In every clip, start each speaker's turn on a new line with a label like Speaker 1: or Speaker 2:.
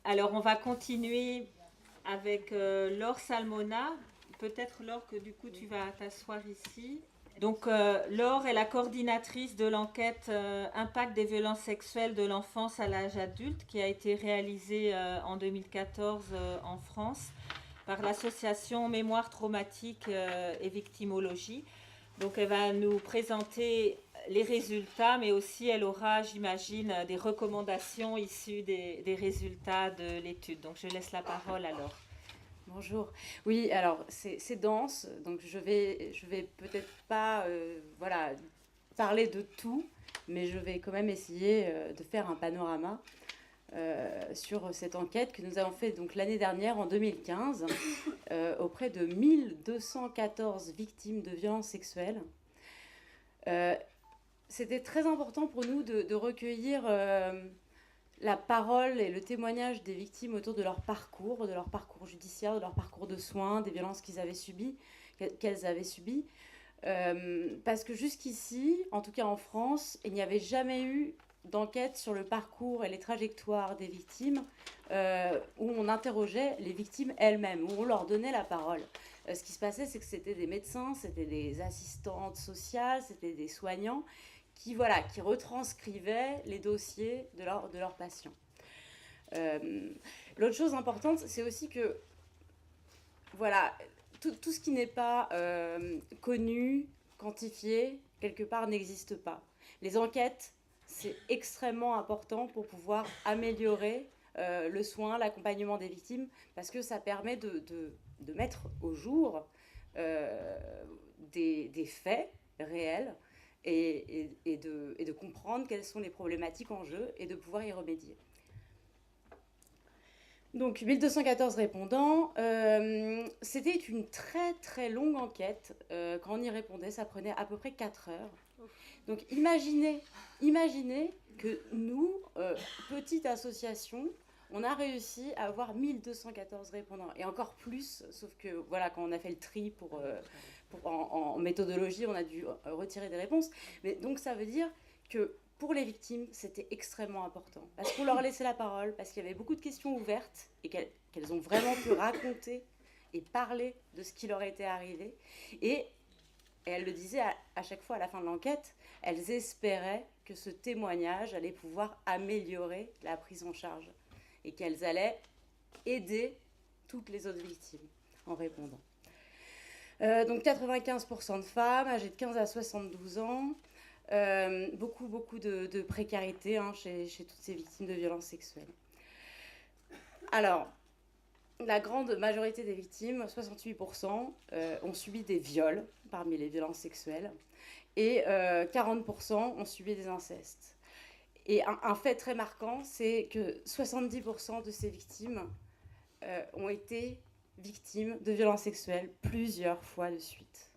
Speaker 1: Alors, on va continuer avec Laure Salmona. Peut-être, Laure, que du coup, tu vas t'asseoir ici. Donc, Laure est la coordinatrice de l'enquête Impact des violences sexuelles de l'enfance à l'âge adulte qui a été réalisée en 2014 en France par l'association Mémoire traumatique et victimologie. Donc, elle va nous présenter les résultats, mais aussi elle aura, j'imagine, des recommandations issues des résultats de l'étude. Donc, je laisse la parole à Laure.
Speaker 2: Bonjour. Oui, alors c'est dense, donc je vais peut-être pas voilà, parler de tout, mais je vais quand même essayer de faire un panorama sur cette enquête que nous avons faite donc l'année dernière, en 2015, auprès de 1214 victimes de violences sexuelles. C'était très important pour nous de recueillir la parole et le témoignage des victimes autour de leur parcours judiciaire, de leur parcours de soins, des violences qu'elles avaient subies. Parce que jusqu'ici, en tout cas en France, il n'y avait jamais eu d'enquête sur le parcours et les trajectoires des victimes où on interrogeait les victimes elles-mêmes, où on leur donnait la parole. Ce qui se passait, c'est que c'était des médecins, c'était des assistantes sociales, c'était des soignants qui retranscrivaient les dossiers de leurs patients. L'autre chose importante, c'est aussi que voilà, tout ce qui n'est pas connu, quantifié, quelque part n'existe pas. Les enquêtes, c'est extrêmement important pour pouvoir améliorer le soin, l'accompagnement des victimes, parce que ça permet de mettre au jour des faits réels et de comprendre quelles sont les problématiques en jeu et de pouvoir y remédier. Donc 1214 répondants, c'était une très très longue enquête. Quand on y répondait, ça prenait à peu près 4 heures. Donc imaginez que nous, petite association, on a réussi à avoir 1214 répondants. Et encore plus, sauf que voilà, quand on a fait le tri en méthodologie, on a dû retirer des réponses. Mais donc ça veut dire que pour les victimes, c'était extrêmement important. Parce qu'on leur laissait la parole, parce qu'il y avait beaucoup de questions ouvertes et qu'elles ont vraiment pu raconter et parler de ce qui leur était arrivé. Et elles le disaient à chaque fois à la fin de l'enquête, elles espéraient que ce témoignage allait pouvoir améliorer la prise en charge et qu'elles allaient aider toutes les autres victimes en répondant. Donc 95% de femmes âgées de 15 à 72 ans, beaucoup de précarité chez toutes ces victimes de violences sexuelles. Alors, la grande majorité des victimes, 68%, ont subi des viols parmi les violences sexuelles et 40% ont subi des incestes. Et un fait très marquant, c'est que 70% de ces victimes ont été victimes de violences sexuelles plusieurs fois de suite.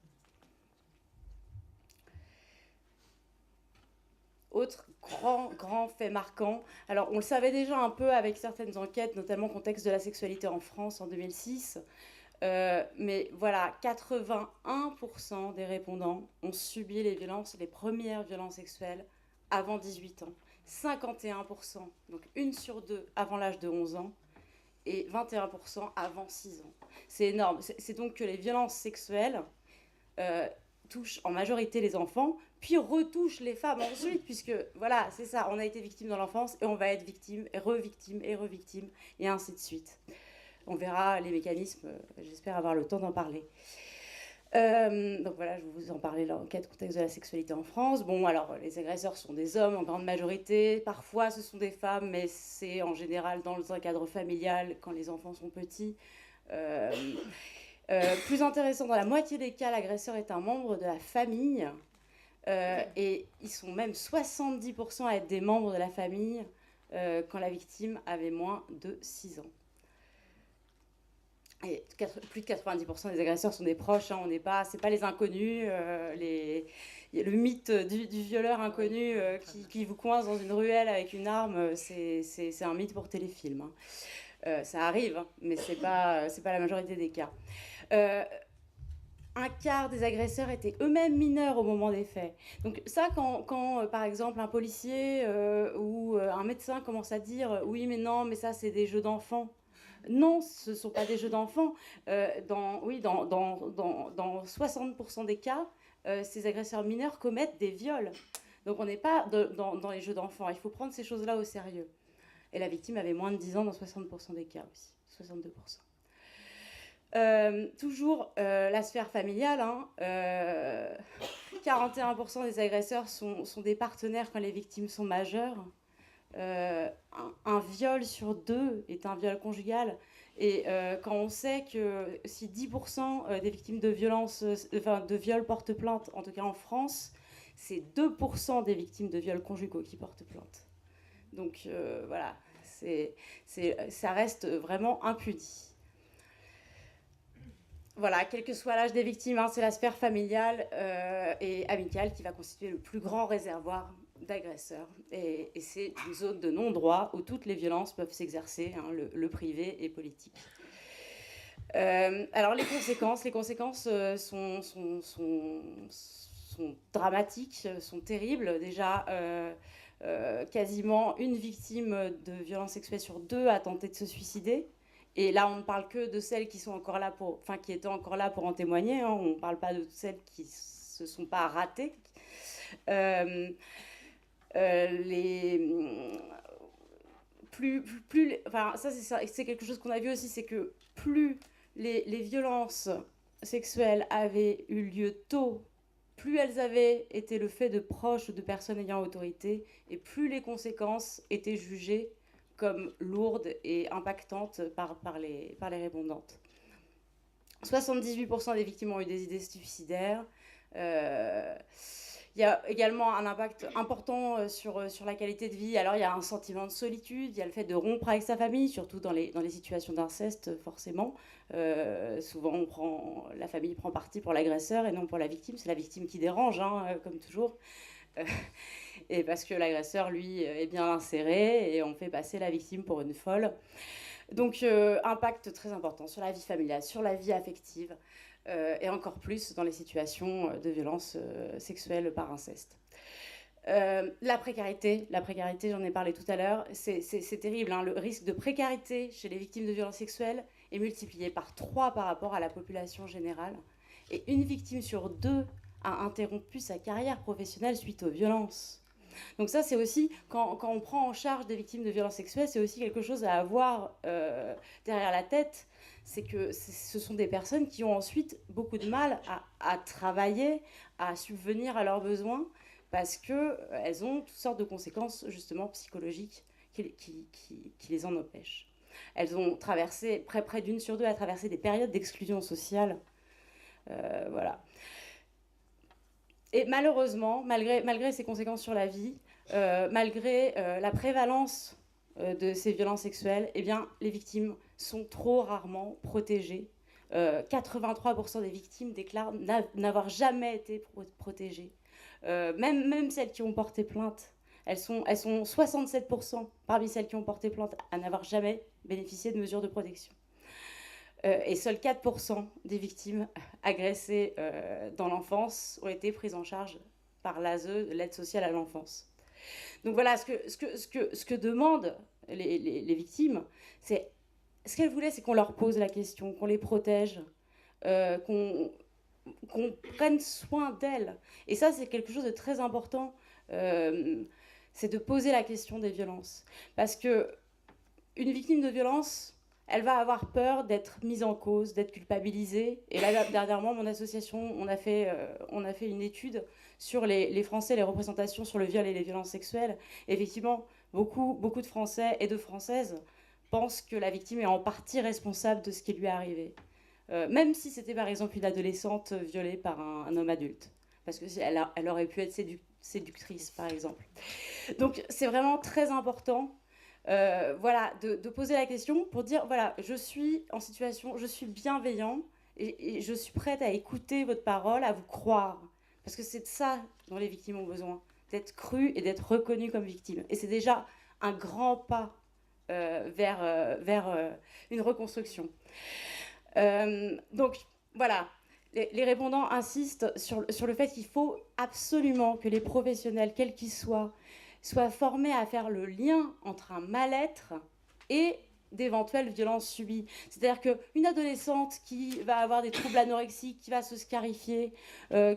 Speaker 2: Autre grand fait marquant, alors on le savait déjà un peu avec certaines enquêtes, notamment contexte de la sexualité en France en 2006, mais voilà, 81% des répondants ont subi les premières violences sexuelles avant 18 ans. 51%, donc 1 sur 2 avant l'âge de 11 ans, et 21% avant 6 ans. C'est énorme. C'est donc que les violences sexuelles touchent en majorité les enfants, puis retouchent les femmes ensuite, puisque voilà, c'est ça, on a été victime dans l'enfance et on va être victime, et revictime, et ainsi de suite. On verra les mécanismes, j'espère avoir le temps d'en parler. Donc voilà, je vais vous en parler, l'enquête contexte de la sexualité en France. Bon, alors, les agresseurs sont des hommes en grande majorité. Parfois, ce sont des femmes, mais c'est en général dans un cadre familial, quand les enfants sont petits. Plus intéressant, dans la moitié des cas, l'agresseur est un membre de la famille. Et ils sont même 70% à être des membres de la famille quand la victime avait moins de 6 ans. Et plus de 90% des agresseurs sont des proches, on n'est pas, c'est pas les inconnus, le mythe du violeur inconnu qui vous coince dans une ruelle avec une arme, c'est un mythe pour téléfilm. Ça arrive, mais c'est pas la majorité des cas. un quart des agresseurs étaient eux-mêmes mineurs au moment des faits. Donc ça, quand par exemple, un policier ou un médecin commence à dire « oui, mais non, mais ça, c'est des jeux d'enfants », non, ce ne sont pas des jeux d'enfants. Dans 60% des cas, ces agresseurs mineurs commettent des viols. Donc on n'est pas dans les jeux d'enfants. Il faut prendre ces choses-là au sérieux. Et la victime avait moins de 10 ans dans 60% des cas aussi, 62%. Toujours la sphère familiale, 41% des agresseurs sont des partenaires quand les victimes sont majeures. Un viol sur 2 est un viol conjugal. Et quand on sait que si 10% des victimes de viol portent plainte, en tout cas en France, c'est 2% des victimes de viols conjugaux qui portent plainte. Donc voilà, ça reste vraiment impuni. Voilà, quel que soit l'âge des victimes, c'est la sphère familiale et amicale qui va constituer le plus grand réservoir d'agresseurs. Et c'est une zone de non-droit où toutes les violences peuvent s'exercer, le privé et politique. Alors les conséquences sont dramatiques, sont terribles. Déjà, quasiment une victime de violence sexuelle sur 2 a tenté de se suicider. Et là, on ne parle que de celles qui sont encore là qui étaient encore là pour en témoigner. On ne parle pas de celles qui ne se sont pas ratées. C'est quelque chose qu'on a vu aussi, c'est que plus les violences sexuelles avaient eu lieu tôt, plus elles avaient été le fait de proches ou de personnes ayant autorité, et plus les conséquences étaient jugées comme lourdes et impactantes par les répondantes. 78% des victimes ont eu des idées suicidaires. Il y a également un impact important sur la qualité de vie. Alors, il y a un sentiment de solitude, il y a le fait de rompre avec sa famille, surtout dans les situations d'inceste, forcément. Souvent, la famille prend parti pour l'agresseur et non pour la victime. C'est la victime qui dérange, comme toujours. Et parce que l'agresseur, lui, est bien inséré et on fait passer la victime pour une folle. Donc, impact très important sur la vie familiale, sur la vie affective, et encore plus dans les situations de violence sexuelle par inceste. La précarité, j'en ai parlé tout à l'heure, c'est terrible. Le risque de précarité chez les victimes de violences sexuelles est multiplié par 3 par rapport à la population générale. Et une victime sur 2 a interrompu sa carrière professionnelle suite aux violences. Donc ça, c'est aussi, quand on prend en charge des victimes de violences sexuelles, c'est aussi quelque chose à avoir derrière la tête. C'est que ce sont des personnes qui ont ensuite beaucoup de mal à travailler, à subvenir à leurs besoins, parce qu'elles ont toutes sortes de conséquences, justement, psychologiques qui les en empêchent. Elles ont traversé, près d'une sur 2, à traverser des périodes d'exclusion sociale. Voilà. Et malheureusement, malgré ces conséquences sur la vie, malgré la prévalence de ces violences sexuelles, eh bien, les victimes sont trop rarement protégées. 83% des victimes déclarent n'avoir jamais été protégées. Même celles qui ont porté plainte, elles sont 67% parmi celles qui ont porté plainte à n'avoir jamais bénéficié de mesures de protection. Et seuls 4% des victimes agressées dans l'enfance ont été prises en charge par l'ASE, l'aide sociale à l'enfance. Donc voilà, ce que demandent les victimes, c'est... Ce qu'elles voulaient, c'est qu'on leur pose la question, qu'on les protège, qu'on prenne soin d'elles. Et ça, c'est quelque chose de très important, c'est de poser la question des violences. Parce qu'une victime de violence... elle va avoir peur d'être mise en cause, d'être culpabilisée. Et là, dernièrement, mon association, on a fait une étude sur les Français, les représentations sur le viol et les violences sexuelles. Et effectivement, beaucoup de Français et de Françaises pensent que la victime est en partie responsable de ce qui lui est arrivé. Même si c'était par exemple une adolescente violée par un homme adulte. Parce qu'elle aurait pu être séductrice, par exemple. Donc c'est vraiment très important de poser la question pour dire, voilà, je suis en situation, je suis bienveillant et je suis prête à écouter votre parole, à vous croire. Parce que c'est de ça dont les victimes ont besoin, d'être crues et d'être reconnues comme victimes. Et c'est déjà un grand pas vers une reconstruction. Donc, voilà. les répondants insistent sur le fait qu'il faut absolument que les professionnels, quels qu'ils soient formés à faire le lien entre un mal-être et d'éventuelles violences subies. C'est-à-dire qu'une adolescente qui va avoir des troubles anorexiques, qui va se scarifier,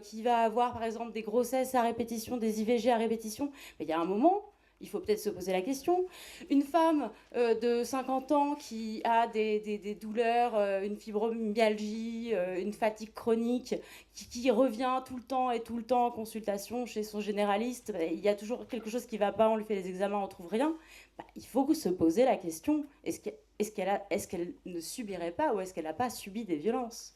Speaker 2: qui va avoir par exemple des grossesses à répétition, des IVG à répétition, mais il y a un moment, il faut peut-être se poser la question. Une femme de 50 ans qui a des douleurs, une fibromyalgie, une fatigue chronique, qui revient tout le temps en consultation chez son généraliste, il y a toujours quelque chose qui ne va pas, on lui fait les examens, on ne trouve rien. Il faut se poser la question, est-ce qu'elle ne subirait pas ou est-ce qu'elle n'a pas subi des violences ?